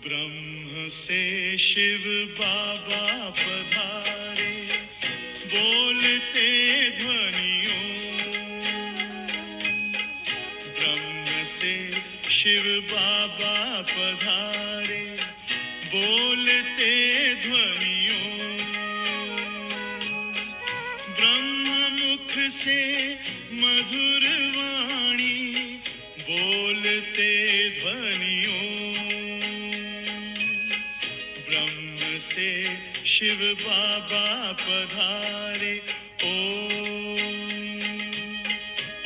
ब्रह्म से शिव बाबा पधारे, बोलते ध्वनियों। ब्रह्म से शिव बाबा पधारे, बोलते ध्वनियों। ब्रह्म मुख से मधुर वाणी, बोलते ध्वनियों। ब्रह्म से शिव बाबा पधारे, ओम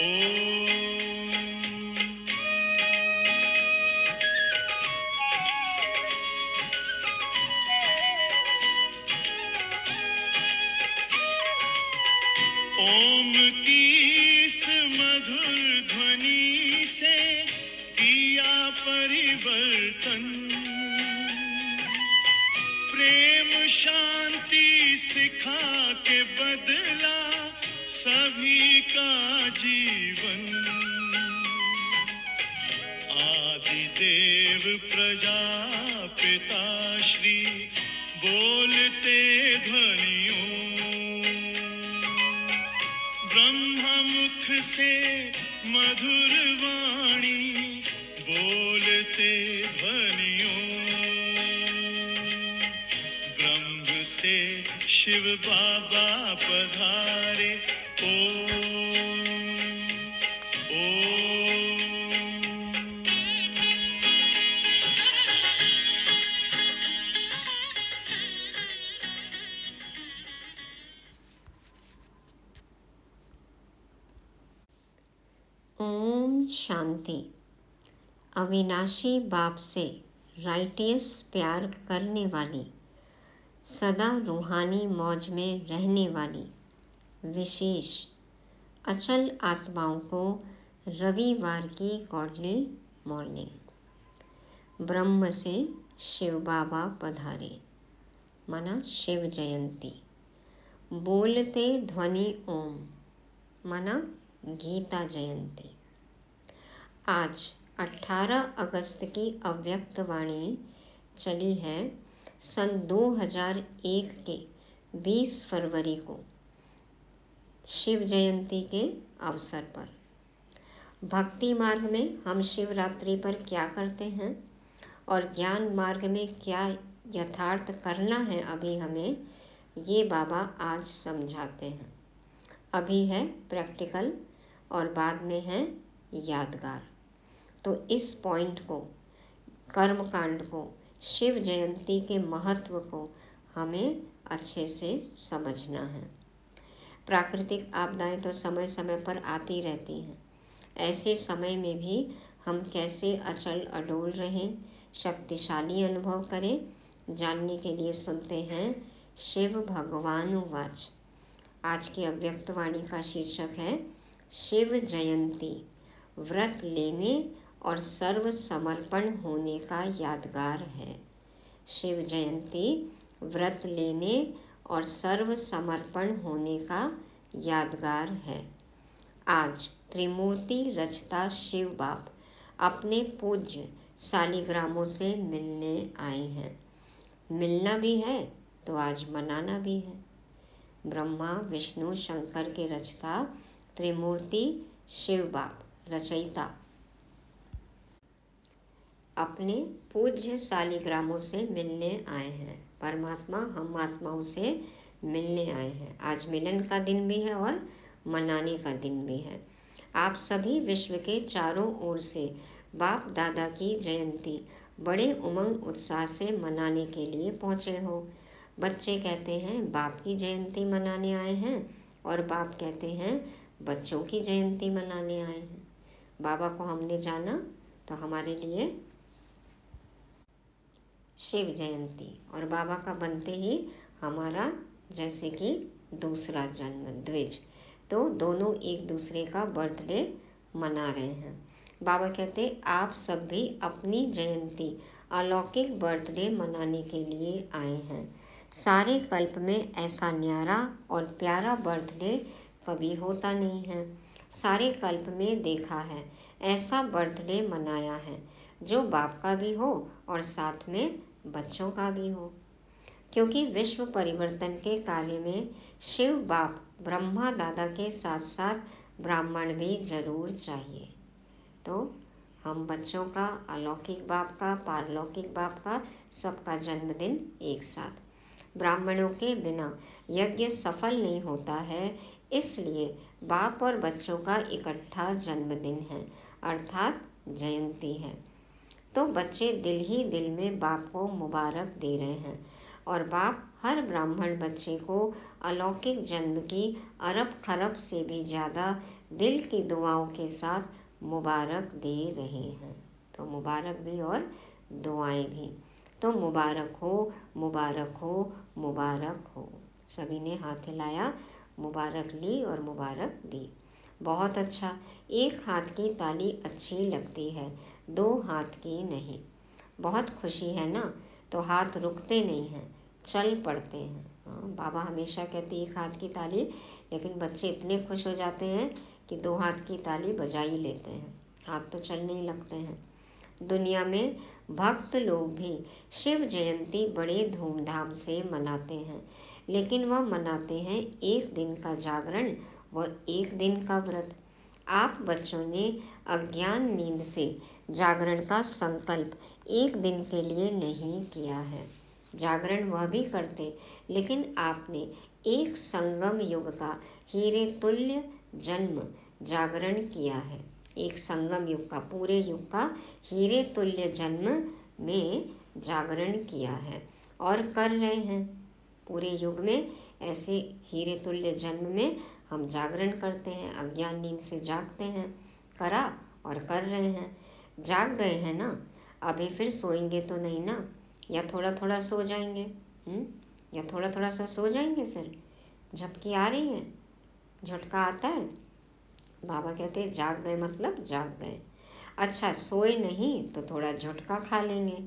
ओम। ओम की इस मधुर ध्वनि से किया परिवर्तन। प्रेम शांति सिखा के बदला सभी का जीवन। आदि देव प्रजापिता श्री, बोलते ध्वनियों। ब्रह्म मुख से मधुर वाणी, बोलते ध्वनियों। ब्रह्म से शिव बाबा पधारे, ओम ओम। ओम शांति। अविनाशी बाप से राइटियस प्यार करने वाली, सदा रूहानी मौज में रहने वाली विशेष अचल आत्माओं को रविवार की गॉडली मॉर्निंग। ब्रह्म से शिव बाबा पधारे, माना शिव जयंती। बोलते ध्वनि ओम, माना गीता जयंती। आज 18 अगस्त की अव्यक्त वाणी चली है सन 2001 के 20 फरवरी को, शिव जयंती के अवसर पर। भक्ति मार्ग में हम शिवरात्रि पर क्या करते हैं और ज्ञान मार्ग में क्या यथार्थ करना है, अभी हमें ये बाबा आज समझाते हैं। अभी है प्रैक्टिकल और बाद में है यादगार। तो इस पॉइंट को, कर्म कांड को, शिव जयंती के महत्व को हमें अच्छे से समझना है। प्राकृतिक आपदाएं तो समय समय पर आती रहती हैं। ऐसे समय में भी हम कैसे अचल अडोल रहें, शक्तिशाली अनुभव करें, जानने के लिए सुनते हैं शिव भगवान वाच। आज की अव्यक्त वाणी का शीर्षक है शिव जयंती, व्रत लेने और सर्व समर्पण होने का यादगार है। शिव जयंती व्रत लेने और सर्व समर्पण होने का यादगार है। आज त्रिमूर्ति रचता शिव बाप अपने पूज्य सालिग्रामों से मिलने आए हैं। मिलना भी है तो आज मनाना भी है। ब्रह्मा विष्णु शंकर के रचता त्रिमूर्ति शिव बाप रचयिता अपने पूज्य सालिग्रामों से मिलने आए हैं। परमात्मा हम आत्माओं से मिलने आए हैं। आज मिलन का दिन भी है और मनाने का दिन भी है। आप सभी विश्व के चारों ओर से बाप दादा की जयंती बड़े उमंग उत्साह से मनाने के लिए पहुँचे हो। बच्चे कहते हैं बाप की जयंती मनाने आए हैं और बाप कहते हैं बच्चों की जयंती मनाने आए हैं। बाबा को हमने जाना तो हमारे लिए शिव जयंती और बाबा का बनते ही हमारा जैसे कि दूसरा जन्म द्विज, तो दोनों एक दूसरे का बर्थडे मना रहे हैं। बाबा कहते आप सब भी अपनी जयंती अलौकिक बर्थडे मनाने के लिए आए हैं। सारे कल्प में ऐसा न्यारा और प्यारा बर्थडे कभी होता नहीं है। सारे कल्प में देखा है ऐसा बर्थडे मनाया है जो बाप का भी हो और साथ में बच्चों का भी हो, क्योंकि विश्व परिवर्तन के कार्य में शिव बाप ब्रह्मा दादा के साथ साथ ब्राह्मण भी जरूर चाहिए। तो हम बच्चों का, अलौकिक बाप का, पारलौकिक बाप का, सबका जन्मदिन एक साथ। ब्राह्मणों के बिना यज्ञ सफल नहीं होता है, इसलिए बाप और बच्चों का इकट्ठा जन्मदिन है, अर्थात जयंती है। तो बच्चे दिल ही दिल में बाप को मुबारक दे रहे हैं और बाप हर ब्राह्मण बच्चे को अलौकिक जन्म की अरब खरब से भी ज़्यादा दिल की दुआओं के साथ मुबारक दे रहे हैं। तो मुबारक भी और दुआएं भी। तो मुबारक हो, मुबारक हो, मुबारक हो। सभी ने हाथ हिलाया, मुबारक ली और मुबारक दी। बहुत अच्छा। एक हाथ की ताली अच्छी लगती है, दो हाथ की नहीं। बहुत खुशी है ना, तो हाथ रुकते नहीं हैं, चल पड़ते हैं। बाबा हमेशा कहते एक हाथ की ताली, लेकिन बच्चे इतने खुश हो जाते हैं कि दो हाथ की ताली बजा ही लेते हैं, हाथ तो चलने ही लगते हैं। दुनिया में भक्त लोग भी शिव जयंती बड़े धूमधाम से मनाते हैं, लेकिन वह मनाते हैं एक दिन का जागरण व एक दिन का व्रत। आप बच्चों ने अज्ञान नींद से जागरण का संकल्प एक दिन के लिए नहीं किया है। जागरण वह भी करते, लेकिन आपने एक संगम युग का हीरे तुल्य जन्म जागरण किया है। एक संगम युग का, पूरे युग का हीरे तुल्य जन्म में जागरण किया है और कर रहे हैं। पूरे युग में ऐसे हीरे तुल्य जन्म में हम जागरण करते हैं, अज्ञान नींद से जागते हैं, करा और कर रहे हैं। जाग गए हैं ना, अभी फिर सोएंगे तो नहीं ना, या थोड़ा थोड़ा सो जाएंगे, या थोड़ा थोड़ा सा सो जाएंगे, फिर झपकी आ रही है, झटका आता है। बाबा कहते हैं जाग गए मतलब जाग गए। अच्छा, सोए नहीं तो थोड़ा झटका खा लेंगे।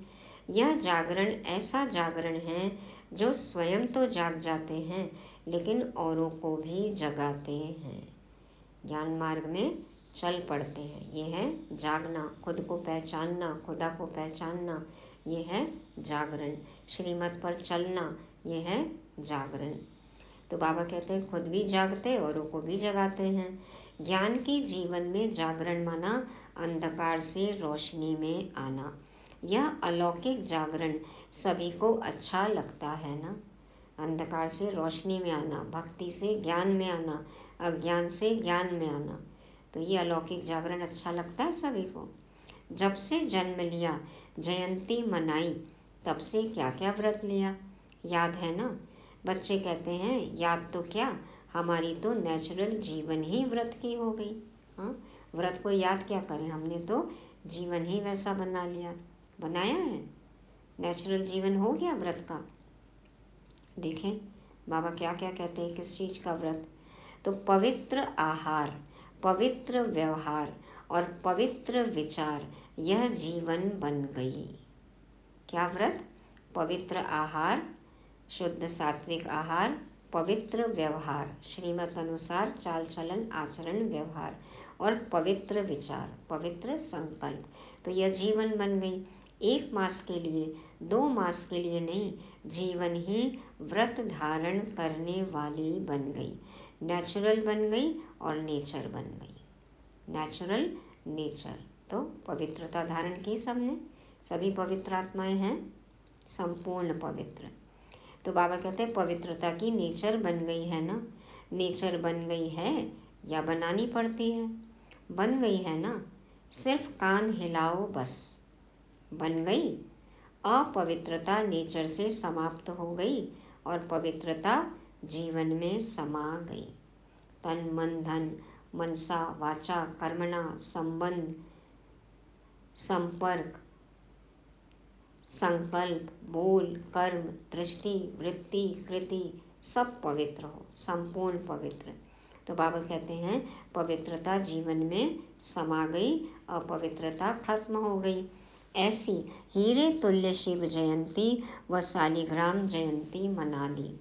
यह जागरण ऐसा जागरण है जो स्वयं तो जाग जाते हैं, लेकिन औरों को भी जगाते हैं, ज्ञान मार्ग में चल पड़ते हैं। ये है जागना, खुद को पहचानना, खुदा को पहचानना, ये है जागरण। श्रीमत पर चलना, ये है जागरण। तो बाबा कहते हैं खुद भी जागते, औरों को भी जगाते हैं। ज्ञान की जीवन में जागरण माना अंधकार से रोशनी में आना। यह अलौकिक जागरण सभी को अच्छा लगता है ना। अंधकार से रोशनी में आना, भक्ति से ज्ञान में आना, अज्ञान से ज्ञान में आना, तो ये अलौकिक जागरण अच्छा लगता है सभी को। जब से जन्म लिया, जयंती मनाई, तब से क्या क्या व्रत लिया, याद है ना। बच्चे कहते हैं याद तो क्या, हमारी तो नेचुरल जीवन ही व्रत की हो गई। हाँ, व्रत को याद क्या करें, हमने तो जीवन ही वैसा बना लिया, बनाया है, नेचुरल जीवन हो गया व्रत का। देखें बाबा क्या क्या कहते हैं किस चीज़ का व्रत। तो पवित्र आहार, पवित्र व्यवहार और पवित्र विचार, यह जीवन बन गई। क्या व्रत? पवित्र आहार, शुद्ध सात्विक आहार, पवित्र व्यवहार, श्रीमत अनुसार चाल चलन आचरण व्यवहार, और पवित्र विचार, पवित्र संकल्प, तो यह जीवन बन गई। 1 मास के लिए, 2 मास के लिए नहीं, जीवन ही व्रत धारण करने वाली बन गई, नेचुरल बन गई और नेचर बन गई, नेचुरल नेचर। तो पवित्रता धारण की सबने, सभी पवित्र आत्माएं हैं, संपूर्ण पवित्र। तो बाबा कहते हैं पवित्रता की नेचर बन गई है ना। नेचर बन गई है या बनानी पड़ती है? बन गई है ना, सिर्फ कान हिलाओ बस, बन गई। अपवित्रता नेचर से समाप्त हो गई और पवित्रता जीवन में समा गई। तन मन धन मनसा वाचा कर्मणा संबंध संपर्क संकल्प बोल कर्म दृष्टि वृत्ति कृति सब पवित्र हो, संपूर्ण पवित्र। तो बाबा कहते हैं पवित्रता जीवन में समा गई, अपवित्रता खत्म हो गई। ऐसी हीरे तुल्य शिव जयंती व शालिग्राम जयंती मना ली।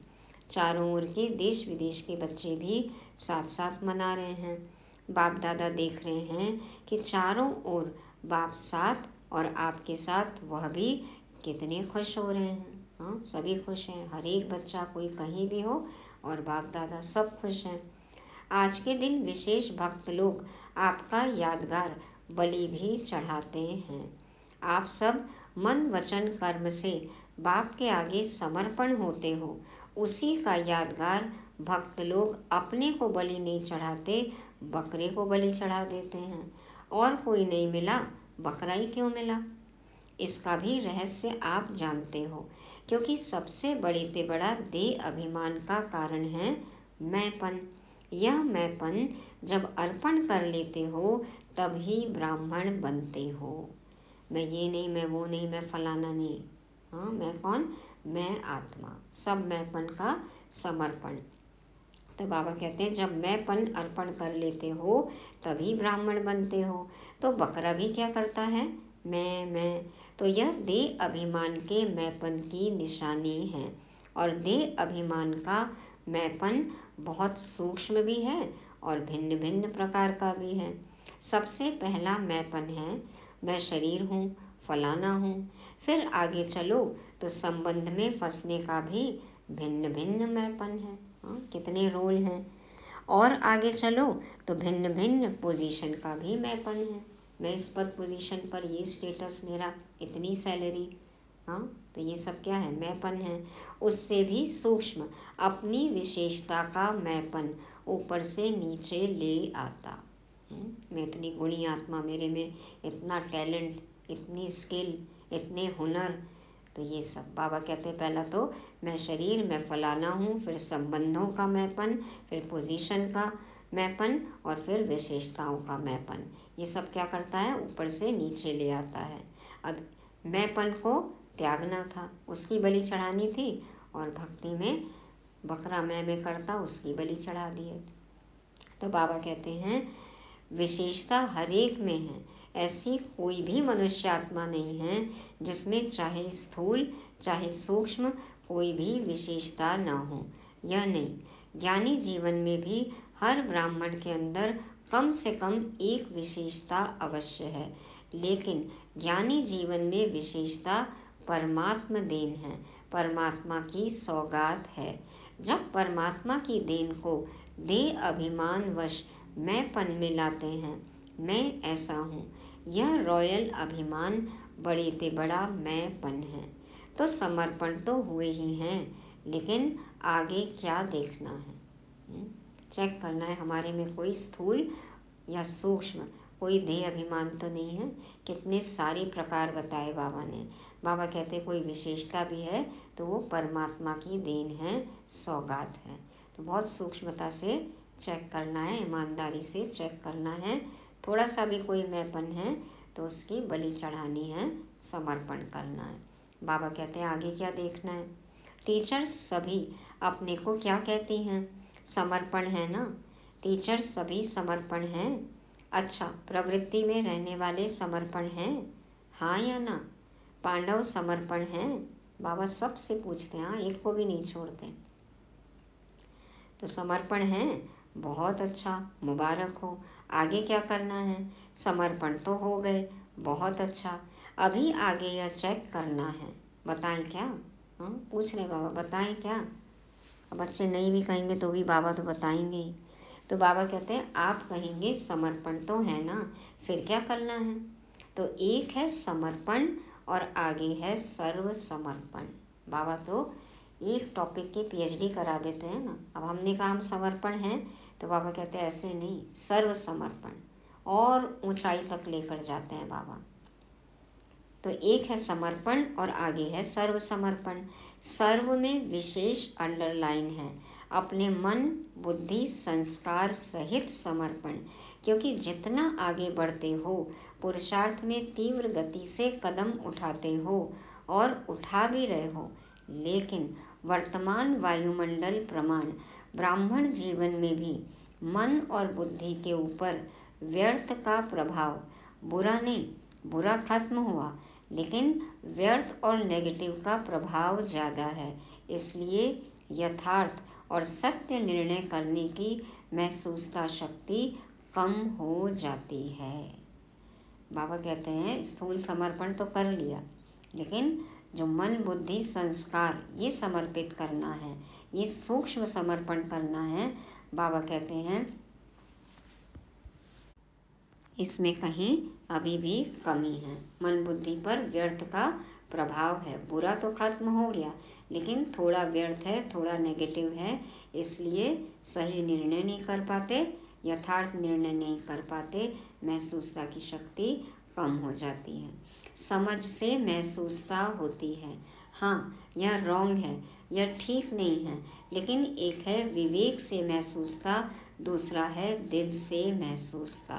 चारों ओर के देश विदेश के बच्चे भी साथ साथ मना रहे हैं। बाप दादा देख रहे हैं कि चारों ओर बाप साथ और आपके साथ वह भी कितने खुश हो रहे हैं। हाँ, सभी खुश हैं। हर एक बच्चा कोई कहीं भी हो और बाप दादा सब खुश हैं। आज के दिन विशेष भक्त लोग आपका यादगार बलि भी चढ़ाते हैं। आप सब मन वचन कर्म से बाप के आगे समर्पण होते हो। उसी का यादगार भक्त लोग अपने को बलि नहीं चढ़ाते, बकरे को बलि चढ़ा देते हैं। और कोई नहीं मिला, बकरा ही क्यों मिला? इसका भी रहस्य आप जानते हो, क्योंकि सबसे बड़े से बड़ा देह अभिमान का कारण है मैंपन। यह मैंपन जब अर्पण कर लेते हो तब ही ब्राह्मण बनते हो। मैं ये नहीं, मैं वो नहीं, मैं फलाना नहीं। हाँ, मैं कौन? मैं आत्मा। सब मैंपन का समर्पण। तो बाबा कहते हैं जब मैंपन अर्पण कर लेते हो तभी ब्राह्मण बनते हो। तो बकरा भी क्या करता है? मैं। तो यह देह अभिमान के मैंपन की निशानी है। और देह अभिमान का मैंपन बहुत सूक्ष्म भी है और भिन्न भिन्न प्रकार का भी है। सबसे पहला मैंपन है मैं शरीर हूँ, फलाना हूँ। फिर आगे चलो तो संबंध में फंसने का भी भिन्न भिन्न मैंपन है। कितने रोल हैं। और आगे चलो तो भिन्न भिन्न पोजीशन का भी मैंपन है। मैं इस पद पोजीशन पर, ये स्टेटस मेरा, इतनी सैलरी। तो ये सब क्या है? मैंपन है। उससे भी सूक्ष्म अपनी विशेषता का मैंपन ऊपर से नीचे ले आता। मैं इतनी गुणी आत्मा, मेरे में इतना टैलेंट, इतनी स्किल, इतने हुनर। तो ये सब बाबा कहते हैं पहला तो मैं शरीर, मैं फलाना हूँ, फिर संबंधों का मैंपन, फिर पोजीशन का मैंपन और फिर विशेषताओं का मैंपन। ये सब क्या करता है? ऊपर से नीचे ले आता है। अब मैंपन को त्यागना था, उसकी बलि चढ़ानी थी, और भक्ति में बकरा मैं करता, उसकी बलि चढ़ा दिए। तो बाबा कहते हैं विशेषता हर एक में है। ऐसी कोई भी मनुष्य आत्मा नहीं है जिसमें चाहे स्थूल चाहे सूक्ष्म कोई भी विशेषता न हो। यह नहीं, ज्ञानी जीवन में भी हर ब्राह्मण के अंदर कम से कम एक विशेषता अवश्य है। लेकिन ज्ञानी जीवन में विशेषता परमात्मा देन है, परमात्मा की सौगात है। जब परमात्मा की देन को देह अभिमान वश मैंपन में लाते हैं, मैं ऐसा हूँ, यह रॉयल अभिमान बड़े से बड़ा मैंपन है। तो समर्पण तो हुए ही हैं, लेकिन आगे क्या देखना है? चेक करना है हमारे में कोई स्थूल या सूक्ष्म कोई देह अभिमान तो नहीं है। कितने सारे प्रकार बताए बाबा ने। बाबा कहते कोई विशेषता भी है तो वो परमात्मा की देन है, सौगात है। तो बहुत सूक्ष्मता से चेक करना है, ईमानदारी से चेक करना है। थोड़ा सा भी कोई मैंपन है तो उसकी बलि चढ़ानी है, समर्पण करना है। बाबा कहते हैं आगे क्या देखना है? टीचर्स सभी अपने को क्या कहती हैं? समर्पण है ना। टीचर्स सभी समर्पण हैं। अच्छा, प्रवृत्ति में रहने वाले समर्पण हैं, हाँ या ना? पांडव समर्पण हैं। बाबा सबसे पूछते हैं, हाँ, एक को भी नहीं छोड़ते। तो समर्पण है, बहुत अच्छा, मुबारक हो। आगे क्या करना है? समर्पण तो हो गए, बहुत अच्छा। अभी आगे यह चेक करना है, बताएं क्या? पूछ रहे बाबा, बताएं क्या? अब बच्चे नहीं भी कहेंगे तो भी बाबा तो बताएंगे ही। तो बाबा कहते हैं आप कहेंगे समर्पण तो है ना, फिर क्या करना है? तो एक है समर्पण और आगे है सर्व समर्पण। बाबा तो एक टॉपिक की पीएचडी करा देते हैं ना। अब हमने कहा हम समर्पण हैं, तो बाबा कहते हैं ऐसे नहीं, सर्व समर्पण, और ऊंचाई तक लेकर जाते हैं बाबा। तो एक है समर्पण और आगे है सर्व समर्पण। सर्व में विशेष अंडरलाइन है अपने मन बुद्धि संस्कार सहित समर्पण। क्योंकि जितना आगे बढ़ते हो, पुरुषार्थ में तीव्र गति से कदम उठाते हो और उठा भी रहे हो, लेकिन वर्तमान वायुमंडल प्रमाण ब्राह्मण जीवन में भी मन और बुद्धि के ऊपर व्यर्थ का प्रभाव, बुरा नहीं, बुरा खत्म हुआ, लेकिन व्यर्थ और नेगेटिव का प्रभाव ज़्यादा है। इसलिए यथार्थ और सत्य निर्णय करने की महसूसता शक्ति कम हो जाती है। बाबा कहते हैं स्थूल समर्पण तो कर लिया, लेकिन जो मन बुद्धि संस्कार ये समर्पित करना है, ये सूक्ष्म समर्पण करना है, बाबा कहते हैं इसमें कहीं अभी भी कमी है। मन बुद्धि पर व्यर्थ का प्रभाव है। बुरा तो खत्म हो गया, लेकिन थोड़ा व्यर्थ है, थोड़ा नेगेटिव है, इसलिए सही निर्णय नहीं कर पाते, यथार्थ निर्णय नहीं कर पाते, महसूसता की शक्ति कम हो जाती है। समझ से महसूसता होती है, हाँ यह रॉन्ग है, यह ठीक नहीं है, लेकिन एक है विवेक से महसूसता, दूसरा है दिल से महसूसता।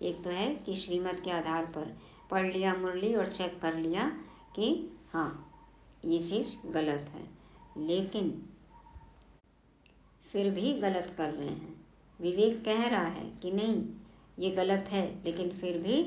एक तो है कि श्रीमत के आधार पर पढ़ लिया मुरली और चेक कर लिया कि हाँ ये चीज़ गलत है, लेकिन फिर भी गलत कर रहे हैं। विवेक कह रहा है कि नहीं ये गलत है, लेकिन फिर भी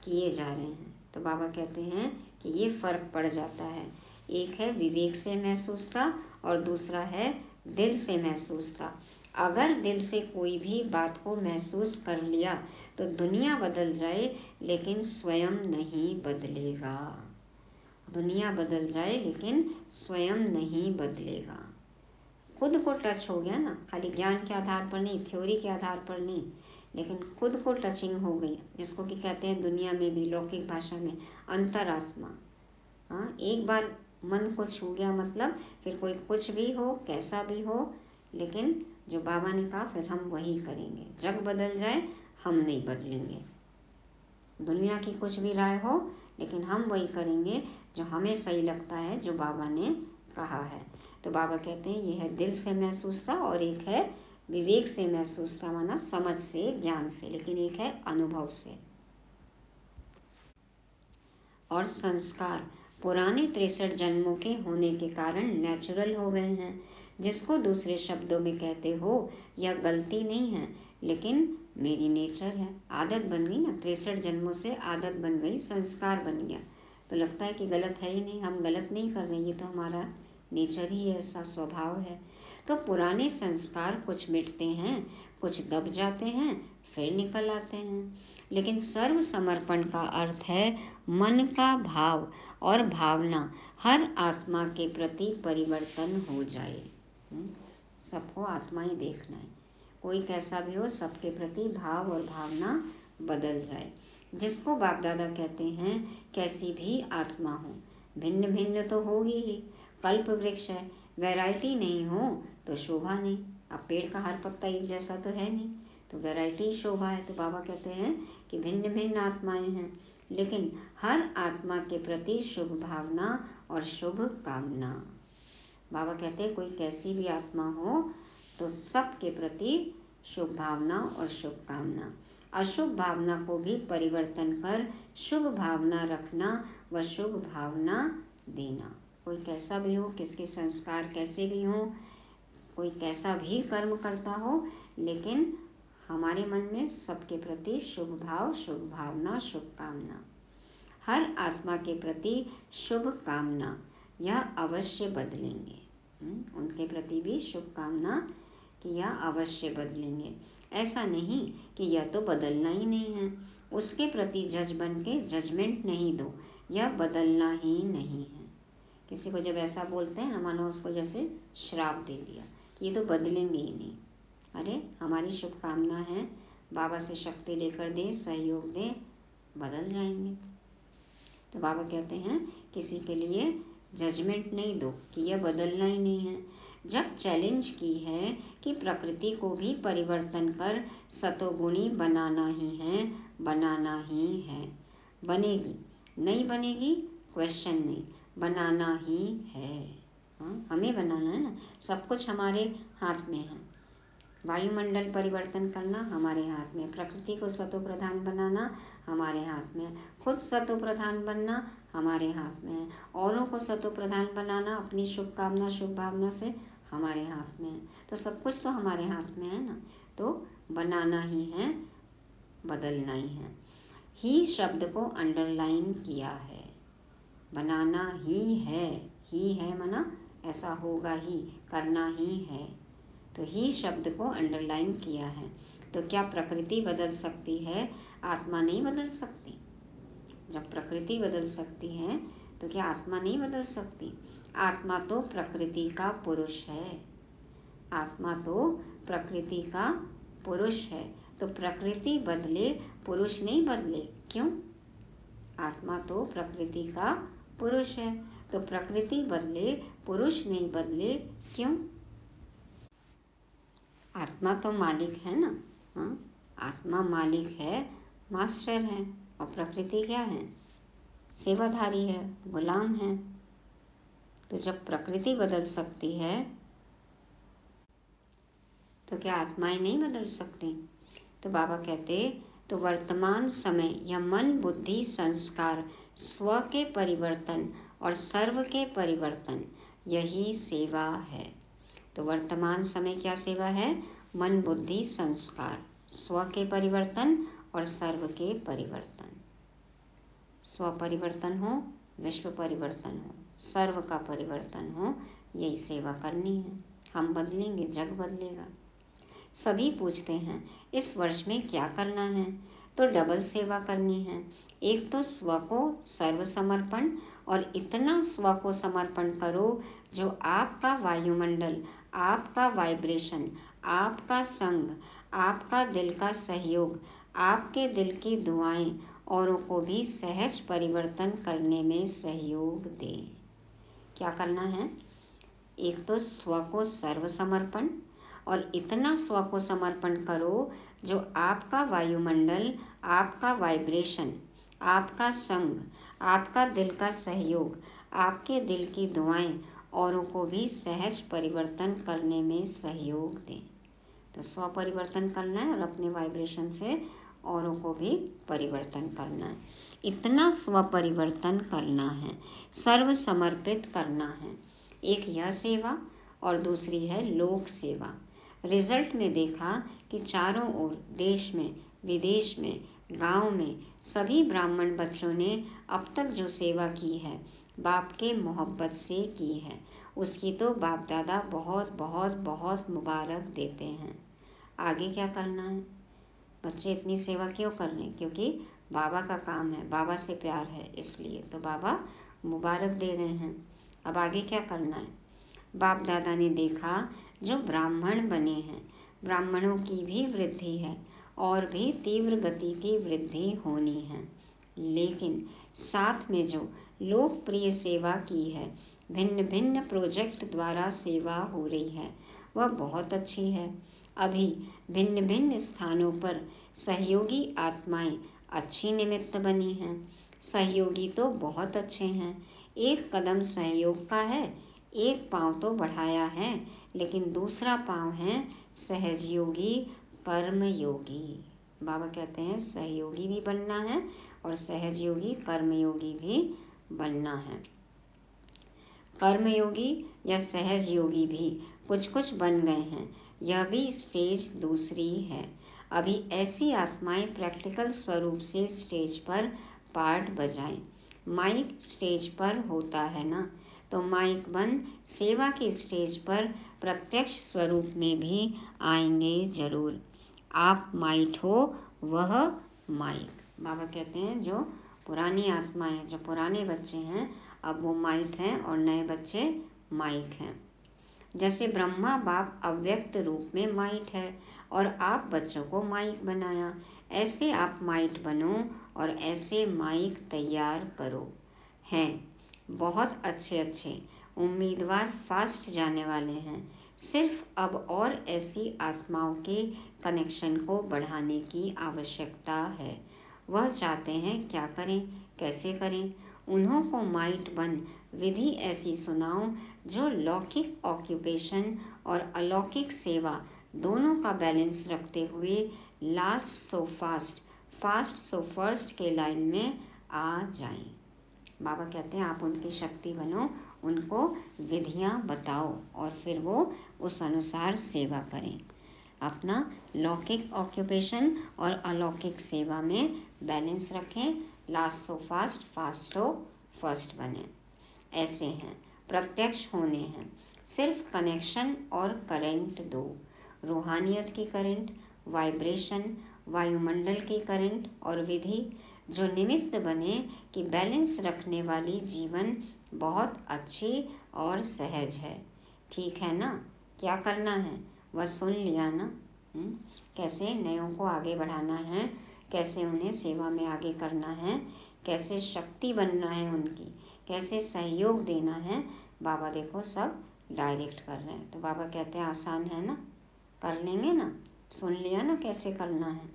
किए जा रहे हैं। तो बाबा कहते हैं कि ये फ़र्क पड़ जाता है। एक है विवेक से महसूसता और दूसरा है दिल से महसूसता। अगर दिल से कोई भी बात को महसूस कर लिया तो दुनिया बदल जाए, लेकिन स्वयं नहीं बदलेगा। दुनिया बदल जाए, लेकिन स्वयं नहीं बदलेगा। खुद को टच हो गया ना, खाली ज्ञान के आधार पर नहीं, थ्योरी के आधार पर नहीं, लेकिन खुद को टचिंग हो गई, जिसको कि कहते हैं दुनिया में भी लौकिक भाषा में अंतरात्मा। हाँ, एक बार मन को छू गया मतलब फिर कोई कुछ भी हो, कैसा भी हो, लेकिन जो बाबा ने कहा फिर हम वही करेंगे। जग बदल जाए, हम नहीं बदलेंगे। दुनिया की कुछ भी राय हो, लेकिन हम वही करेंगे जो हमें सही लगता है, जो बाबा ने कहा है। तो बाबा कहते हैं ये है दिल से महसूसता और एक है विवेक से महसूसता, माना समझ से, ज्ञान से, लेकिन एक है अनुभव से। और संस्कार पुराने 63 जन्मों के होने के कारण नेचुरल हो गए हैं। जिसको दूसरे शब्दों में कहते हो यह गलती नहीं है, लेकिन मेरी नेचर है, आदत बन गई ना, 63 जन्मों से आदत बन गई, संस्कार बन गया, तो लगता है कि गलत है ही नहीं, हम गलत नहीं कर रहे, ये तो हमारा नेचर ही ऐसा स्वभाव है। तो पुराने संस्कार कुछ मिटते हैं, कुछ दब जाते हैं, फिर निकल आते हैं। लेकिन सर्व समर्पण का अर्थ है मन का भाव और भावना हर आत्मा के प्रति परिवर्तन हो जाए। सबको आत्मा ही देखना है, कोई कैसा भी हो, सबके प्रति भाव और भावना बदल जाए। जिसको बाप दादा कहते हैं कैसी भी आत्मा हो, भिन्न भिन्न तो होगी ही। कल्प वृक्ष है, वैरायटी नहीं हो तो शोभा नहीं। अब पेड़ का हर पत्ता एक जैसा तो है नहीं, तो वैरायटी शोभा है। तो बाबा कहते हैं कि भिन्न भिन्न आत्माएं हैं, लेकिन हर आत्मा के प्रति शुभ भावना और शुभ कामना। बाबा कहते हैं कोई कैसी भी आत्मा हो तो सबके प्रति शुभ भावना और शुभ कामना। अशुभ भावना को भी परिवर्तन कर शुभ भावना रखना व शुभ भावना देना। कोई कैसा भी हो, किसके संस्कार कैसे भी हो, कोई कैसा भी कर्म करता हो, लेकिन हमारे मन में सबके प्रति शुभ भाव, शुभ भावना, शुभ कामना। हर आत्मा के प्रति शुभ कामना, यह अवश्य बदलेंगे। उनके प्रति भी शुभ कामना कि यह अवश्य बदलेंगे। ऐसा नहीं कि यह तो बदलना ही नहीं है, उसके प्रति जज बन के जजमेंट नहीं दो, यह बदलना ही नहीं है। किसी को जब ऐसा बोलते हैं ना, मानो उसको जैसे श्राप दे दिया, ये तो बदलेंगे ही नहीं। अरे हमारी शुभकामना है, बाबा से शक्ति लेकर दे, सहयोग दे, बदल जाएंगे। तो बाबा कहते हैं किसी के लिए जजमेंट नहीं दो कि यह बदलना ही नहीं है। जब चैलेंज की है कि प्रकृति को भी परिवर्तन कर सतोगुणी बनाना ही है, बनाना ही है। बनेगी नहीं बनेगी क्वेश्चन नहीं, बनाना ही है। हाँ, हमें बनाना है ना, सब कुछ हमारे हाथ में है। वायुमंडल परिवर्तन करना हमारे हाथ में, प्रकृति को सतो प्रधान बनाना हमारे हाथ में, खुद सतो प्रधान बनना हमारे हाथ में है, औरों को सतो प्रधान बनाना अपनी शुभकामना शुभ भावना से हमारे हाथ में है। तो सब कुछ तो हमारे हाथ में है ना। तो बनाना ही है, बदलना ही है। ही शब्द को अंडरलाइन किया है। बनाना ही है माना ऐसा होगा ही, करना ही है। तो ही शब्द को अंडरलाइन किया है। तो क्या प्रकृति बदल सकती है? आत्मा नहीं बदल सकती। जब प्रकृति बदल सकती है तो क्या आत्मा नहीं बदल सकती? आत्मा तो प्रकृति का पुरुष है। आत्मा तो प्रकृति का पुरुष है। तो प्रकृति बदले, पुरुष नहीं बदले। क्यों? आत्मा तो प्रकृति का पुरुष है। तो प्रकृति बदले, पुरुष नहीं बदले। क्यों? आत्मा तो मालिक है ना। हाँ, आत्मा मालिक है, मास्टर है। और प्रकृति क्या है? सेवाधारी है, गुलाम है। तो जब प्रकृति बदल सकती है तो क्या आत्माएं नहीं बदल सकती? तो बाबा कहते, तो वर्तमान समय या मन बुद्धि संस्कार स्व के परिवर्तन और सर्व के परिवर्तन, यही सेवा है। तो वर्तमान समय क्या सेवा है? मन बुद्धि संस्कार, स्व के परिवर्तन और सर्व के परिवर्तन। स्व परिवर्तन हो, विश्व परिवर्तन हो, सर्व का परिवर्तन हो, यही सेवा करनी है। हम बदलेंगे, जग बदलेगा। सभी पूछते हैं इस वर्ष में क्या करना है? तो डबल सेवा करनी है। एक तो स्व को सर्व समर्पण, और इतना स्व को समर्पण करो जो आपका वायुमंडल, आपका वाइब्रेशन, आपका संग, आपका दिल का सहयोग, आपके दिल की दुआएं औरों को भी सहज परिवर्तन करने में सहयोग दे। क्या करना है? एक तो स्व को सर्व समर्पण, और इतना स्व को समर्पण करो जो आपका वायुमंडल, आपका वाइब्रेशन, आपका संग, आपका दिल का सहयोग, आपके दिल की दुआएं औरों को भी सहज परिवर्तन करने में सहयोग दें। तो स्व परिवर्तन करना है और अपने वाइब्रेशन से औरों को भी परिवर्तन करना है। इतना स्व परिवर्तन करना है, सर्व समर्पित करना है। एक यह सेवा और दूसरी है लोक सेवा। रिजल्ट में देखा कि चारों ओर, देश में, विदेश में, गांव में सभी ब्राह्मण बच्चों ने अब तक जो सेवा की है, बाप के मोहब्बत से की है, उसकी तो बाप दादा बहुत बहुत बहुत मुबारक देते हैं। आगे क्या करना है? बच्चे इतनी सेवा क्यों कर रहे हैं? क्योंकि बाबा का काम है, बाबा से प्यार है, इसलिए तो बाबा मुबारक दे रहे हैं। अब आगे क्या करना है? बाप दादा ने देखा जो ब्राह्मण बने हैं, ब्राह्मणों की भी वृद्धि है और भी तीव्र गति की वृद्धि होनी है। लेकिन साथ में जो लोकप्रिय सेवा की है, भिन्न भिन्न प्रोजेक्ट द्वारा सेवा हो रही है, वह बहुत अच्छी है। अभी भिन्न भिन्न स्थानों पर सहयोगी आत्माएं अच्छी निमित्त बनी हैं। सहयोगी तो बहुत अच्छे हैं। एक कदम सहयोग का है, एक पांव तो बढ़ाया है, लेकिन दूसरा पांव है सहजयोगी, कर्मयोगी। बाबा कहते हैं सहयोगी भी बनना है और सहजयोगी, कर्मयोगी भी बनना है। कर्मयोगी या सहज योगी भी कुछ कुछ बन गए हैं। यह भी स्टेज दूसरी है। अभी ऐसी आत्माएं प्रैक्टिकल स्वरूप से स्टेज पर पार्ट बजाएं। माइक स्टेज पर होता है ना, तो माइक बन सेवा के स्टेज पर प्रत्यक्ष स्वरूप में भी आएंगे जरूर। आप माइट हो, वह माइक। बाबा कहते हैं जो पुरानी आत्माएं, जो पुराने बच्चे हैं, अब वो माइट हैं और नए बच्चे माइक हैं। जैसे ब्रह्मा बाप अव्यक्त रूप में माइट है और आप बच्चों को माइक बनाया, ऐसे आप माइट बनो और ऐसे माइक तैयार करो। हैं बहुत अच्छे अच्छे उम्मीदवार फास्ट जाने वाले हैं। सिर्फ अब और ऐसी आत्माओं के कनेक्शन को बढ़ाने की आवश्यकता है। वह चाहते हैं क्या करें, कैसे करें। उन्हों को माइट बन विधि ऐसी सुनाओ जो लौकिक ऑक्यूपेशन और अलौकिक सेवा दोनों का बैलेंस रखते हुए last so fast, fast so first के लाइन में आ जाएं। बाबा कहते हैं आप उनकी शक्ति बनो, उनको विधियां बताओ और फिर वो उस अनुसार सेवा करें। अपना लौकिक ऑक्यूपेशन और अलौकिक सेवा में बैलेंस रखें। लास्ट सो फास्ट, फास्ट हो फर्स्ट बने। ऐसे हैं, प्रत्यक्ष होने हैं, सिर्फ कनेक्शन और करंट दो, रूहानियत की करंट, वाइब्रेशन, वायुमंडल की करंट और विधि, जो निमित्त बने कि बैलेंस रखने वाली जीवन बहुत अच्छी और सहज है। ठीक है ना? क्या करना है वह सुन लिया ना? कैसे नयों को आगे बढ़ाना है, कैसे उन्हें सेवा में आगे करना है, कैसे शक्ति बनना है उनकी, कैसे सहयोग देना है। बाबा देखो सब डायरेक्ट कर रहे हैं। तो बाबा कहते हैं आसान है ना, कर लेंगे ना? सुन लिया ना कैसे करना है।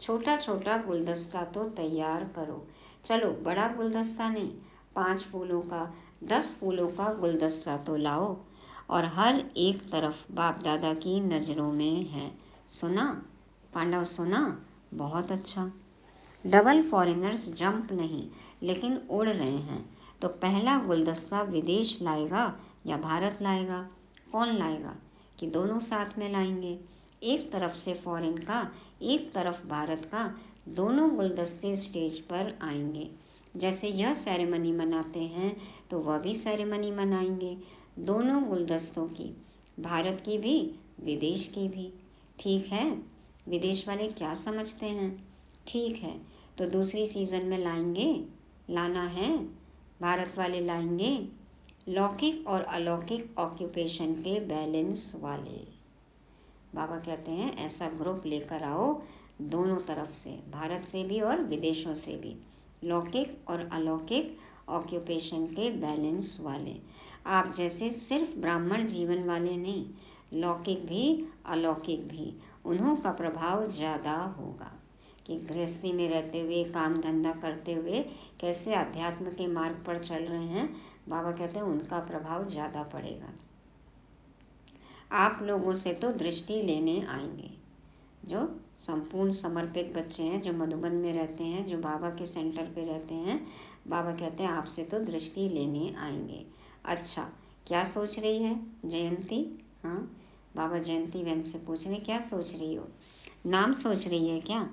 छोटा छोटा गुलदस्ता तो तैयार करो। चलो बड़ा गुलदस्ता नहीं, 5 फूलों का 10 फूलों का गुलदस्ता तो लाओ और हर एक तरफ बाप दादा की नज़रों में है। सुना पांडव, सुना? बहुत अच्छा। डबल फॉरेनर्स जंप नहीं लेकिन उड़ रहे हैं। तो पहला गुलदस्ता विदेश लाएगा या भारत लाएगा? कौन लाएगा? कि दोनों साथ में लाएंगे। एक तरफ से फॉरेन का, एक तरफ भारत का, दोनों गुलदस्ते स्टेज पर आएंगे। जैसे यह सेरेमनी मनाते हैं तो वह भी सेरेमनी मनाएंगे, दोनों गुलदस्तों की, भारत की भी विदेश की भी। ठीक है? विदेश वाले क्या समझते हैं? ठीक है, तो दूसरी सीजन में लाएंगे, लाना है। भारत वाले लाएंगे लौकिक और अलौकिक ऑक्यूपेशन के बैलेंस वाले। बाबा कहते हैं ऐसा ग्रुप लेकर आओ, दोनों तरफ से, भारत से भी और विदेशों से भी, लौकिक और अलौकिक ऑक्यूपेशन के बैलेंस वाले। आप जैसे सिर्फ ब्राह्मण जीवन वाले नहीं, लौकिक भी अलौकिक भी, उन्हों का प्रभाव ज़्यादा होगा। कि गृहस्थी में रहते हुए, काम धंधा करते हुए कैसे अध्यात्म के मार्ग पर चल रहे हैं, बाबा कहते हैं उनका प्रभाव ज़्यादा पड़ेगा। आप लोगों से तो दृष्टि लेने आएंगे। जो संपूर्ण समर्पित बच्चे हैं, जो मधुबन में रहते हैं, जो बाबा के सेंटर पे रहते हैं, बाबा कहते हैं आपसे तो दृष्टि लेने आएंगे। अच्छा, क्या सोच रही है जयंती? हाँ, बाबा जयंती बहन से पूछ रहे क्या सोच रही हो? नाम सोच रही है क्या?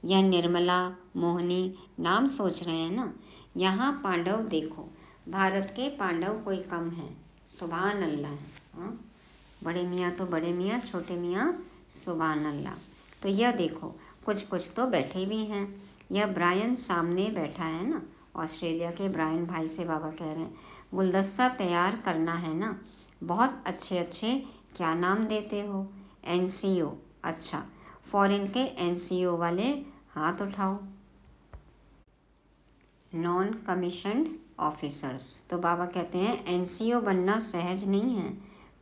यह निर्मला, मोहनी नाम सोच रहे हैं ना? यहाँ पांडव देखो, भारत के पांडव कोई कम है? सुभान अल्लाह है। हाँ, बड़े मियाँ तो बड़े मियाँ, छोटे मियाँ सुभान अल्लाह। तो यह देखो कुछ कुछ तो बैठे भी हैं। यह ब्रायन सामने बैठा है ना, ऑस्ट्रेलिया के ब्रायन भाई से बाबा कह रहे हैं गुलदस्ता तैयार करना है ना। बहुत अच्छे अच्छे क्या नाम देते हो? एनसीओ। अच्छा, फॉरेन के एनसीओ वाले हाथ उठाओ। Non commissioned officers. तो बाबा कहते हैं एनसीओ बनना सहज नहीं है,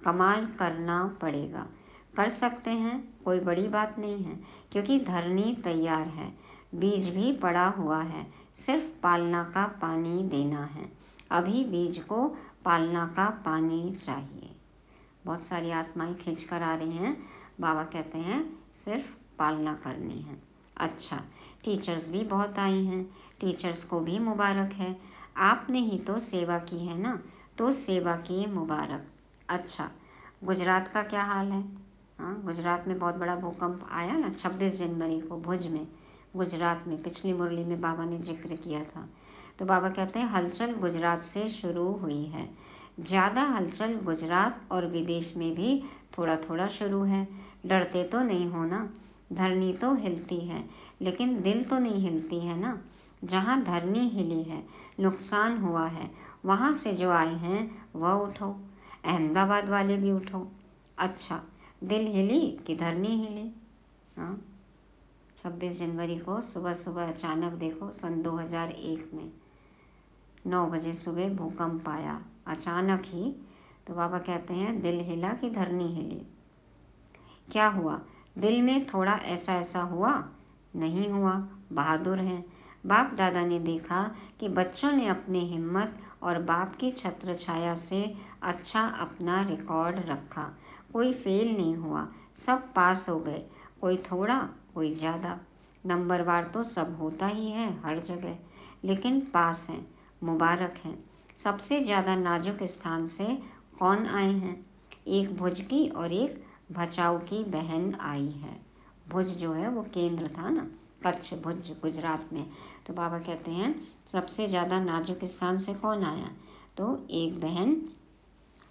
कमाल करना पड़ेगा। कर सकते हैं, कोई बड़ी बात नहीं है, क्योंकि धरनी तैयार है, बीज भी पड़ा हुआ है, सिर्फ पालना का पानी देना है। अभी बीज को पालना का पानी चाहिए। बहुत सारी आत्माएं खींच कर आ रही हैं। बाबा कहते हैं सिर्फ पालना करनी है। अच्छा, टीचर्स भी बहुत आई हैं, टीचर्स को भी मुबारक है। आपने ही तो सेवा की है ना, तो सेवा की मुबारक। अच्छा, गुजरात का क्या हाल है? हाँ, गुजरात में बहुत बड़ा भूकंप आया ना 26 जनवरी को भुज में, गुजरात में। पिछली मुरली में बाबा ने जिक्र किया था। तो बाबा कहते हैं हलचल गुजरात से शुरू हुई है। ज़्यादा हलचल गुजरात और विदेश में भी थोड़ा थोड़ा शुरू है। डरते तो नहीं हो ना? धरनी तो हिलती है, लेकिन दिल तो नहीं हिलती है ना। जहाँ धरनी हिली है, नुकसान हुआ है, वहाँ से जो आए हैं वह उठो। अहमदाबाद वाले भी उठो। अच्छा, दिल हिली कि धरनी हिली? हाँ, 26 जनवरी को सुबह सुबह अचानक देखो सन 2001 में 9 बजे सुबह भूकंप आया अचानक ही। तो बाबा कहते हैं दिल हिला कि धरनी हिली? क्या हुआ? दिल में थोड़ा ऐसा ऐसा हुआ? नहीं हुआ, बहादुर हैं। बाप दादा ने देखा कि बच्चों ने अपनी हिम्मत और बाप की छत्र छाया से अच्छा अपना रिकॉर्ड रखा। कोई फेल नहीं हुआ, सब पास हो गए, कोई थोड़ा कोई ज़्यादा। नंबरवार तो सब होता ही है हर जगह, लेकिन पास हैं, मुबारक हैं। सबसे ज़्यादा नाजुक स्थान से कौन आए हैं? एक भुज की और एक भचाऊ की बहन आई है। भुज जो है वो केंद्र था ना, कच्छ भुज गुजरात में। तो बाबा कहते हैं सबसे ज़्यादा नाजुक स्थान से कौन आया? तो एक बहन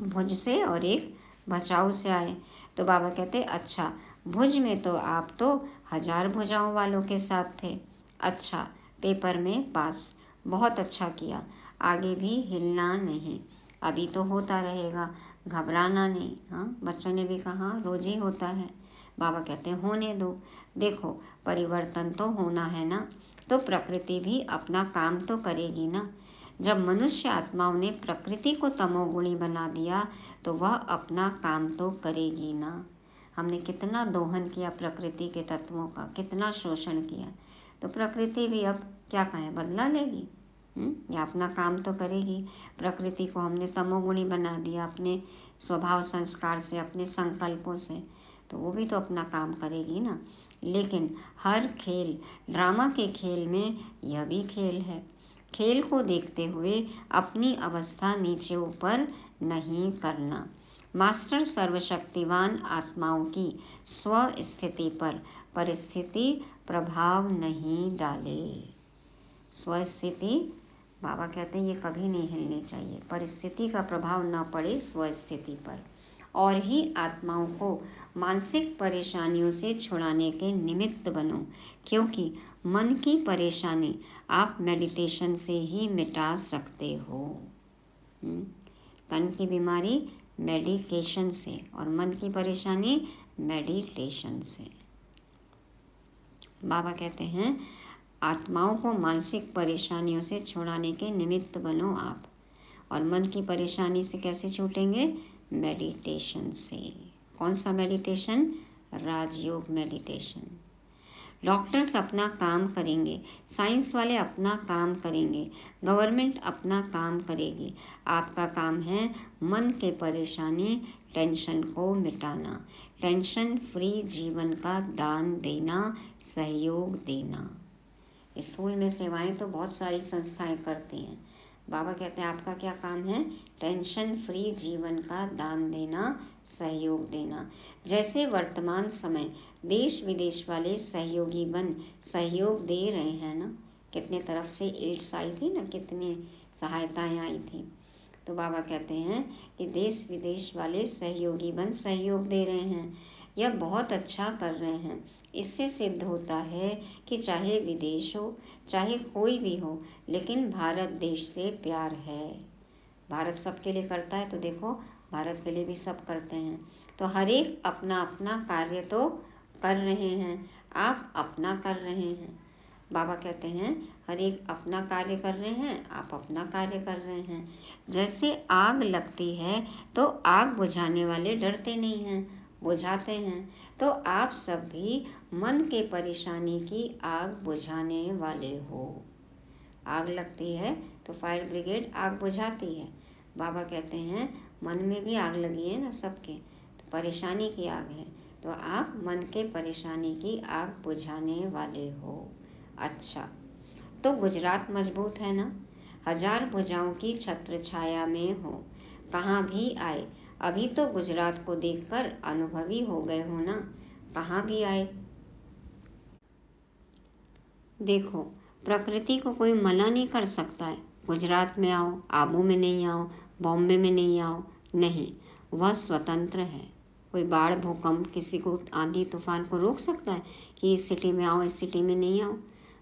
भुज से और एक भचाऊ से आए। तो बाबा कहते अच्छा, भुज में तो आप तो 1000 भुजाओं वालों के साथ थे। अच्छा, पेपर में पास, बहुत अच्छा किया, आगे भी हिलना नहीं, अभी तो होता रहेगा, घबराना नहीं। हाँ, बच्चों ने भी कहा रोज ही होता है। बाबा कहते हैं होने दो, देखो परिवर्तन तो होना है ना, तो प्रकृति भी अपना काम तो करेगी ना। जब मनुष्य आत्माओं ने प्रकृति को तमोगुणी बना दिया तो वह अपना काम तो करेगी ना। हमने कितना दोहन किया प्रकृति के तत्वों का, कितना शोषण किया, तो प्रकृति भी अब क्या कहें, बदला लेगी। या अपना काम तो करेगी। प्रकृति को हमने तमोगुणी बना दिया अपने स्वभाव संस्कार से, अपने संकल्पों से, तो वो भी तो अपना काम करेगी ना। लेकिन हर खेल, ड्रामा के खेल में यह भी खेल है। खेल को देखते हुए अपनी अवस्था नीचे ऊपर नहीं करना। मास्टर सर्वशक्तिवान आत्माओं की स्व स्थिति पर परिस्थिति प्रभाव नहीं डाले। स्वस्थिति, बाबा कहते हैं ये कभी नहीं हिलनी चाहिए, परिस्थिति का प्रभाव न पड़े स्वस्थिति पर। और ही आत्माओं को मानसिक परेशानियों से छुड़ाने के निमित्त बनो, क्योंकि मन की परेशानी आप मेडिटेशन से ही मिटा सकते हो। तन की बीमारी मेडिकेशन से और मन की परेशानी मेडिटेशन से। बाबा कहते हैं आत्माओं को मानसिक परेशानियों से छुड़ाने के निमित्त बनो आप। और मन की परेशानी से कैसे छूटेंगे? मेडिटेशन से। कौन सा मेडिटेशन? राजयोग मेडिटेशन। डॉक्टर्स अपना काम करेंगे, साइंस वाले अपना काम करेंगे, गवर्नमेंट अपना काम करेगी। आपका काम है मन के परेशानी, टेंशन को मिटाना, टेंशन फ्री जीवन का दान देना, सहयोग देना। स्कूल में सेवाएं तो बहुत सारी संस्थाएं करती हैं। बाबा कहते हैं आपका क्या काम है? टेंशन फ्री जीवन का दान देना, सहयोग देना। जैसे वर्तमान समय देश विदेश वाले सहयोगी बन सहयोग दे रहे हैं ना, कितने तरफ से एड्स आई थी ना, कितनी सहायताएं आई थी। तो बाबा कहते हैं कि देश विदेश वाले सहयोगी बन सहयोग दे रहे हैं, यह बहुत अच्छा कर रहे हैं। इससे सिद्ध होता है कि चाहे विदेश हो, चाहे कोई भी हो, लेकिन भारत देश से प्यार है। भारत सबके लिए करता है, तो देखो भारत के लिए भी सब करते हैं। तो हर एक अपना अपना कार्य तो कर रहे हैं, आप अपना कर रहे हैं। बाबा कहते हैं हर एक अपना कार्य कर रहे हैं, आप अपना कार्य कर रहे हैं। जैसे आग लगती है तो आग बुझाने वाले डरते नहीं हैं, बुझाते हैं। तो आप सब भी मन के परेशानी की आग बुझाने वाले हो। आग लगती है तो फायर ब्रिगेड आग बुझाती है। बाबा कहते हैं मन में भी आग लगी है ना सबके, तो परेशानी की आग है, तो आप मन के परेशानी की आग बुझाने वाले हो। अच्छा, तो गुजरात मजबूत है ना, 1000 भुजाओं की छत्र छाया में हो, कहाँ भी आए। अभी तो गुजरात को देखकर अनुभवी हो गए हो ना, कहाँ भी आए। देखो प्रकृति को कोई मना नहीं कर सकता है, गुजरात में आओ, आबू में नहीं आओ, बॉम्बे में नहीं आओ, नहीं, वह स्वतंत्र है। कोई बाढ़ भूकंप किसी को आंधी तूफान को रोक सकता है कि इस सिटी में आओ, इस सिटी में नहीं आओ?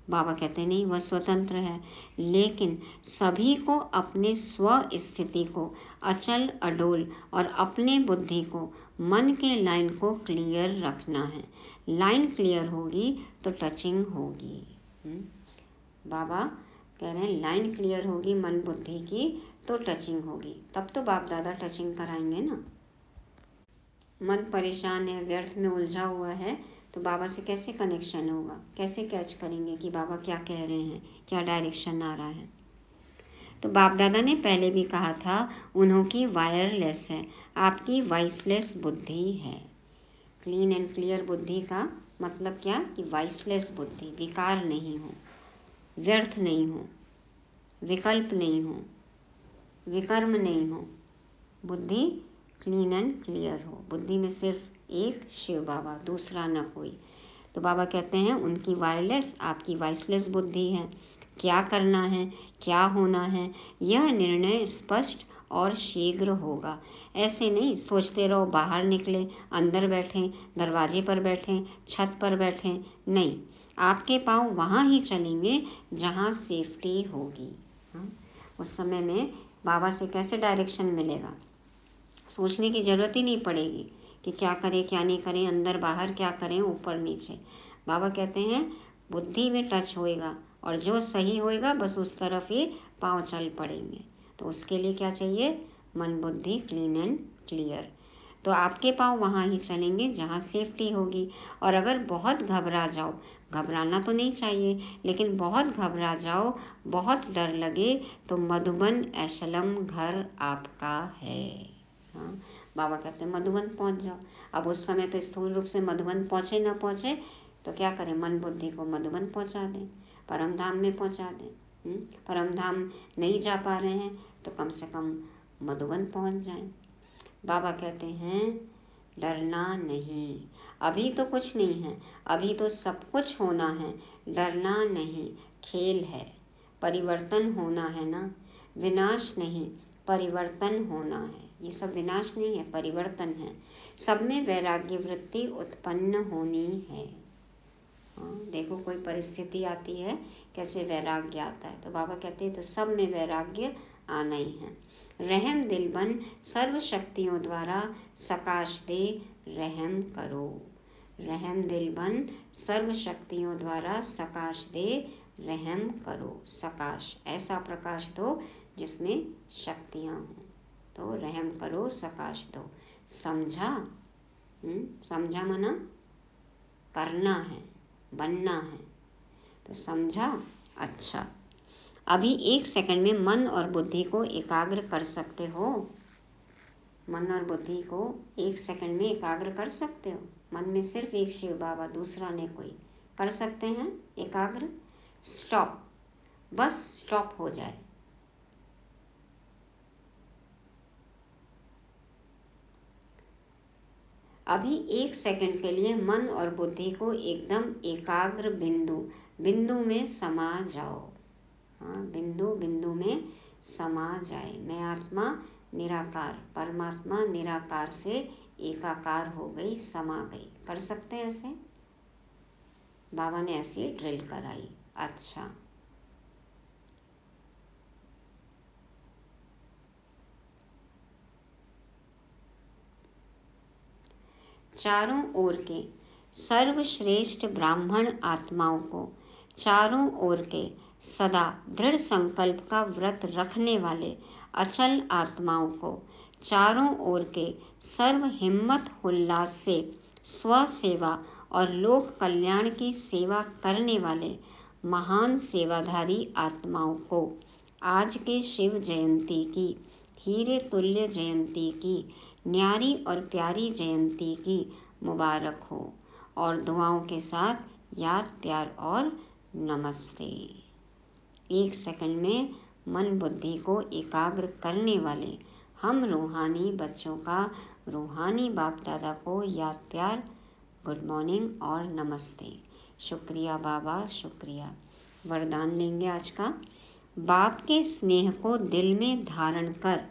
बाबा कहते नहीं, वह स्वतंत्र है। लेकिन सभी को अपने स्व स्थिति को अचल अडोल और अपने बुद्धि को, मन के लाइन को क्लियर रखना है। लाइन क्लियर होगी तो टचिंग होगी। बाबा कह रहे हैं लाइन क्लियर होगी मन बुद्धि की तो टचिंग होगी, तब तो बाप दादा टचिंग कराएंगे ना। मन परेशान है, व्यर्थ में उलझा हुआ है, तो बाबा से कैसे कनेक्शन होगा, कैसे कैच करेंगे कि बाबा क्या कह रहे हैं, क्या डायरेक्शन आ रहा है। तो बाप दादा ने पहले भी कहा था उन्हों की वायरलेस है, आपकी वॉइसलेस बुद्धि है। क्लीन एंड क्लियर बुद्धि का मतलब क्या कि वॉइसलेस बुद्धि, विकार नहीं हो, व्यर्थ नहीं हो, विकल्प नहीं हो, विकर्म नहीं हो, बुद्धि क्लीन एंड क्लियर हो। बुद्धि में सिर्फ एक शिव बाबा, दूसरा न कोई। तो बाबा कहते हैं उनकी वायरलेस आपकी वॉइसलेस बुद्धि है। क्या करना है, क्या होना है, यह निर्णय स्पष्ट और शीघ्र होगा। ऐसे नहीं सोचते रहो बाहर निकले, अंदर बैठें, दरवाजे पर बैठें, छत पर बैठें, नहीं, आपके पाँव वहाँ ही चलेंगे जहाँ सेफ्टी होगी। उस समय में बाबा से कैसे डायरेक्शन मिलेगा, सोचने की जरूरत ही नहीं पड़ेगी कि क्या करें क्या नहीं करें, अंदर बाहर क्या करें, ऊपर नीचे। बाबा कहते हैं बुद्धि में टच होएगा और जो सही होएगा बस उस तरफ ही पाँव चल पड़ेंगे। तो उसके लिए क्या चाहिए, मन बुद्धि क्लीन एंड क्लियर। तो आपके पाँव वहाँ ही चलेंगे जहाँ सेफ्टी होगी। और अगर बहुत घबरा जाओ, घबराना तो नहीं चाहिए, लेकिन बहुत घबरा जाओ, बहुत डर लगे, तो मधुबन एशलम घर आपका है। हाँ, बाबा कहते हैं मधुबन पहुँच जाओ। अब उस समय तो स्थूल रूप से मधुबन पहुँचे ना पहुँचे, तो क्या करें, मन बुद्धि को मधुबन पहुँचा दें, परम धाम में पहुँचा दें। परम धाम नहीं जा पा रहे हैं तो कम से कम मधुबन पहुँच जाएं। बाबा कहते हैं डरना नहीं, अभी तो कुछ नहीं है, अभी तो सब कुछ होना है, डरना नहीं, खेल है, परिवर्तन होना है ना, विनाश नहीं, परिवर्तन होना है। ये सब विनाश नहीं है, परिवर्तन है। सब में वैराग्य वृत्ति उत्पन्न होनी है। देखो कोई परिस्थिति आती है, कैसे वैराग्य आता है। तो बाबा कहते हैं तो सब में वैराग्य आना ही है। रहम दिल बन सर्व शक्तियों द्वारा सकाश दे रहम करो। रहम दिल बन सर्व शक्तियों द्वारा सकाश दे रहम करो। सकाश ऐसा प्रकाश दो जिसमें शक्तियाँ हों। तो रहम करो, सकाश दो। समझा, समझा मना करना है, बनना है। तो समझा, अच्छा। अभी 1 सेकंड में मन और बुद्धि को एकाग्र कर सकते हो। मन और बुद्धि को 1 सेकंड में एकाग्र कर सकते हो। मन में सिर्फ एक शिव बाबा, दूसरा नहीं कोई। कर सकते हैं एकाग्र। स्टॉप, बस स्टॉप हो जाए। अभी 1 सेकंड के लिए मन और बुद्धि को एकदम एकाग्र बिंदु में समा जाओ। हाँ, बिंदु में समा जाए। मैं आत्मा निराकार, परमात्मा निराकार से एकाकार हो गई, समा गई। कर सकते हैं ऐसे, बाबा ने ऐसी ड्रिल कराई। अच्छा, चारों ओर के सर्वश्रेष्ठ ब्राह्मण आत्माओं को, चारों ओर के सदा दृढ़ संकल्प का व्रत रखने वाले अचल आत्माओं को, चारों ओर के सर्व हिम्मत उल्लास से स्व सेवा और लोक कल्याण की सेवा करने वाले महान सेवाधारी आत्माओं को आज के शिव जयंती की, हीरे तुल्य जयंती की, न्यारी और प्यारी जयंती की मुबारक हो। और दुआओं के साथ याद, प्यार और नमस्ते। 1 सेकंड में मन बुद्धि को एकाग्र करने वाले हम रूहानी बच्चों का रूहानी बाप दादा को याद, प्यार, गुड मॉर्निंग और नमस्ते। शुक्रिया बाबा, शुक्रिया। वरदान लेंगे आज का। बाप के स्नेह को दिल में धारण कर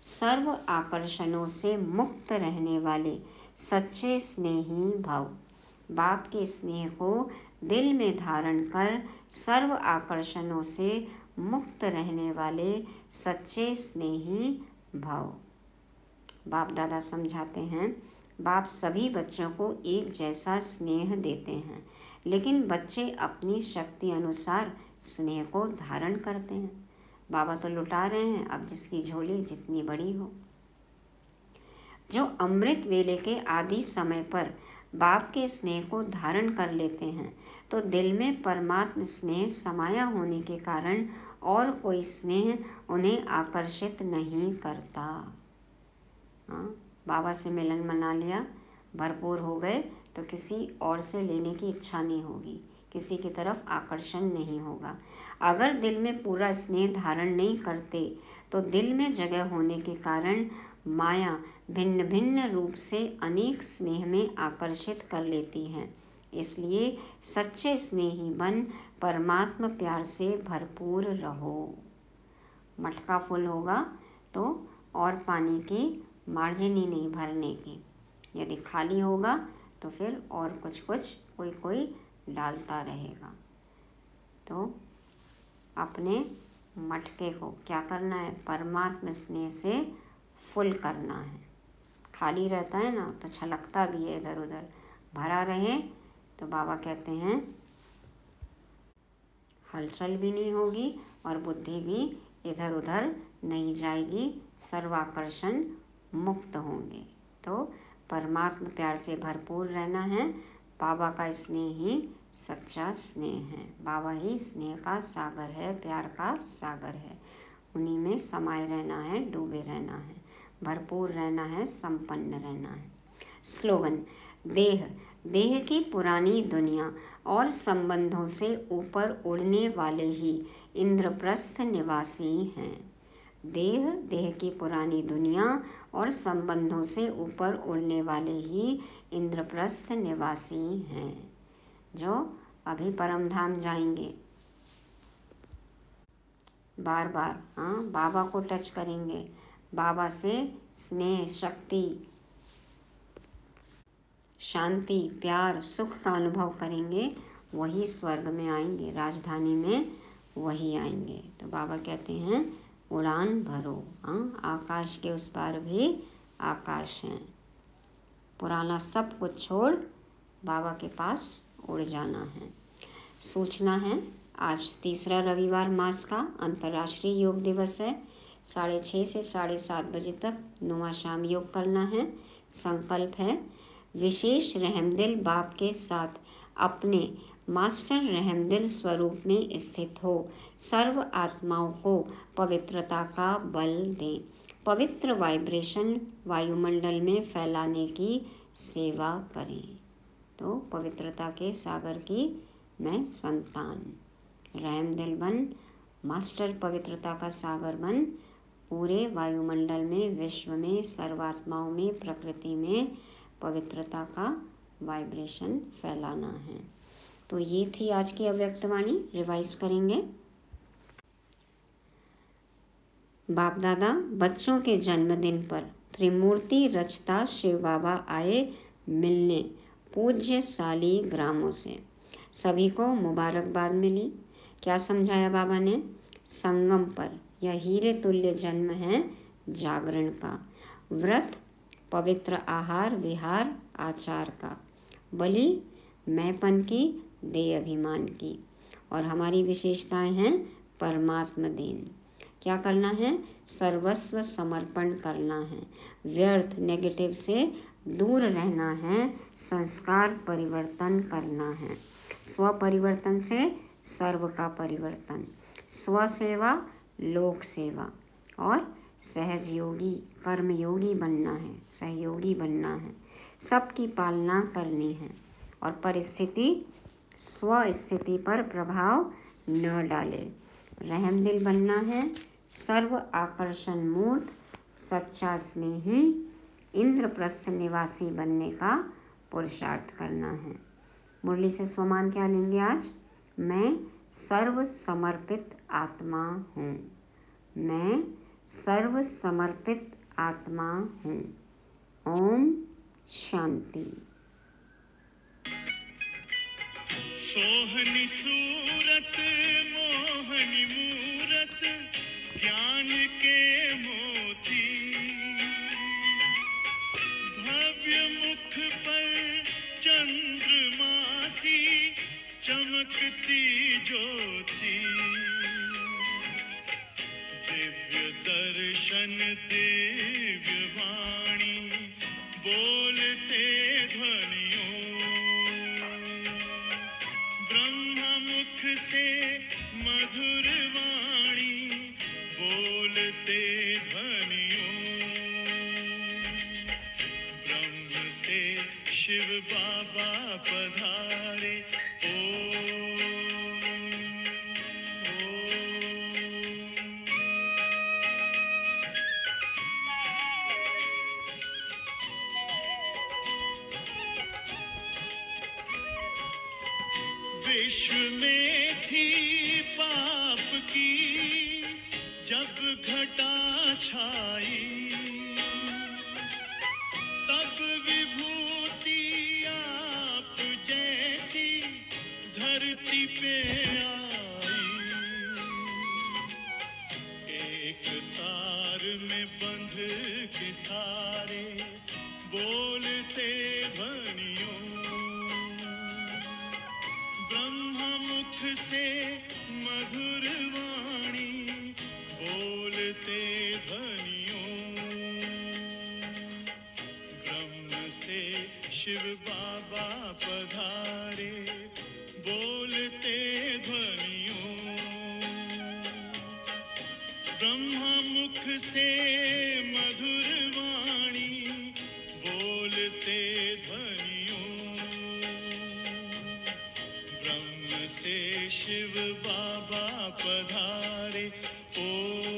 सर्व आकर्षणों से मुक्त रहने वाले सच्चे स्नेही भव। बाप के स्नेह को दिल में धारण कर सर्व आकर्षणों से मुक्त रहने वाले सच्चे स्नेही भव। बाप दादा समझाते हैं, बाप सभी बच्चों को एक जैसा स्नेह देते हैं, लेकिन बच्चे अपनी शक्ति अनुसार स्नेह को धारण करते हैं। बाबा तो लुटा रहे हैं, अब जिसकी झोली जितनी बड़ी हो। जो अमृत वेले के आदि समय पर बाप के स्नेह को धारण कर लेते हैं, तो दिल में परमात्म स्नेह समाया होने के कारण और कोई स्नेह उन्हें आकर्षित नहीं करता। हाँ, बाबा से मिलन मना लिया, भरपूर हो गए, तो किसी और से लेने की इच्छा नहीं होगी। किसी की तरफ आकर्षण नहीं होगा। अगर दिल में पूरा स्नेह धारण नहीं करते तो दिल में जगह होने के कारण माया भिन्न भिन्न रूप से अनेक स्नेह में आकर्षित कर लेती है। इसलिए सच्चे स्नेही बन परमात्मा प्यार से भरपूर रहो। मटका फुल होगा तो और पानी की मार्जिन ही नहीं भरने की, यदि खाली होगा तो फिर और कुछ कुछ कोई डालता रहेगा। तो अपने मटके को क्या करना है, परमात्मा स्नेह से फुल करना है। खाली रहता है ना तो छलकता भी है इधर उधर, भरा रहे तो बाबा कहते हैं हलचल भी नहीं होगी और बुद्धि भी इधर उधर नहीं जाएगी, सर्वाकर्षण मुक्त होंगे। तो परमात्मा प्यार से भरपूर रहना है। बाबा का स्नेह ही सच्चा स्नेह है। बाबा ही स्नेह का सागर है, प्यार का सागर है। उन्हीं में समाये रहना है, डूबे रहना है, भरपूर रहना है, संपन्न रहना है। स्लोगन: देह की पुरानी दुनिया और संबंधों से ऊपर उड़ने वाले ही इंद्रप्रस्थ निवासी हैं। देह की पुरानी दुनिया और संबंधों से ऊपर उड़ने वाले ही इंद्रप्रस्थ निवासी हैं, जो अभी परम धाम जाएंगे। बार बार बाबा को टच करेंगे, बाबा से स्नेह, शक्ति, शांति, प्यार, सुख का अनुभव करेंगे, वही स्वर्ग में आएंगे, राजधानी में वही आएंगे। तो बाबा कहते हैं उड़ान भरो। आकाश के उस पार भी आकाश है। पुराना सब कुछ छोड़ बाबा के पास उड़ जाना है। सूचना है, आज तीसरा रविवार मास का अंतर्राष्ट्रीय योग दिवस है। 6:30 से 7:30 बजे तक नुमा शाम योग करना है। संकल्प है विशेष रहमदिल बाप के साथ अपने मास्टर रहमदिल स्वरूप में स्थित हो सर्व आत्माओं को पवित्रता का बल दें, पवित्र वाइब्रेशन वायुमंडल में फैलाने की सेवा करें। तो पवित्रता के सागर की मैं संतान, रहमदिल बन, मास्टर पवित्रता का सागर बन, पूरे वायुमंडल में, विश्व में, सर्वात्माओं में, प्रकृति में पवित्रता का वाइब्रेशन फैलाना है। तो ये थी आज की अव्यक्त वाणी। रिवाइज करेंगे। बाप दादा बच्चों के जन्मदिन पर त्रिमूर्ति रचता शिव बाबा आए मिलने पूज्य शालिग्रामों से। सभी को मुबारकबाद मिली। क्या समझाया बाबा ने? संगम पर यह हीरे तुल्य जन्म है जागरण का, व्रत पवित्र आहार विहार आचार का, बलि मैंपन की, दे अभिमान की, और हमारी विशेषताएं हैं परमात्मा देन। क्या करना है? सर्वस्व समर्पण करना है, व्यर्थ नेगेटिव से दूर रहना है, संस्कार परिवर्तन करना है, स्व परिवर्तन से सर्व का परिवर्तन, स्व सेवा लोक सेवा, और सहज योगी कर्मयोगी बनना है, सहयोगी बनना है, सबकी पालना करनी है, और परिस्थिति स्व स्थिति पर प्रभाव न डाले। रहमदिल बनना है, सर्व आकर्षण मूर्त सच्चा स्नेही इंद्रप्रस्थ निवासी बनने का पुरुषार्थ करना है। मुरली से स्वमान क्या लेंगे आज? मैं सर्व समर्पित आत्मा हूँ। मैं सर्व समर्पित आत्मा हूँ। ओम शांति। सोहनी सूरत मोहनी मूरत ज्ञान के मोती, भव्य मुख पर चंद्रमासी चमकती ज्योति, दिव्य दर्शन दिव्य वाणी बोलते ध्वनियों, ब्रह्म मुख से मधुर वाणी बोलते ध्वनियों, ब्रह्म से शिव बाबा पधारे। ओ विश्व में थी पाप की जब घटा छाई, तब विभूति आप जैसी धरती पे आई। एक तार में बंध के सारे बोलते ध्वनियों, ब्रह्मा मुख से मधुर वाणी बोलते ध्वनियों, ब्रह्म से शिव बाबा पधारे बोलते ध्वनियों, ब्रह्मा मुख से मधुर वाणी बोलते ध्वनियों, ब्रह्म से शिव बाबा पधारे। ओ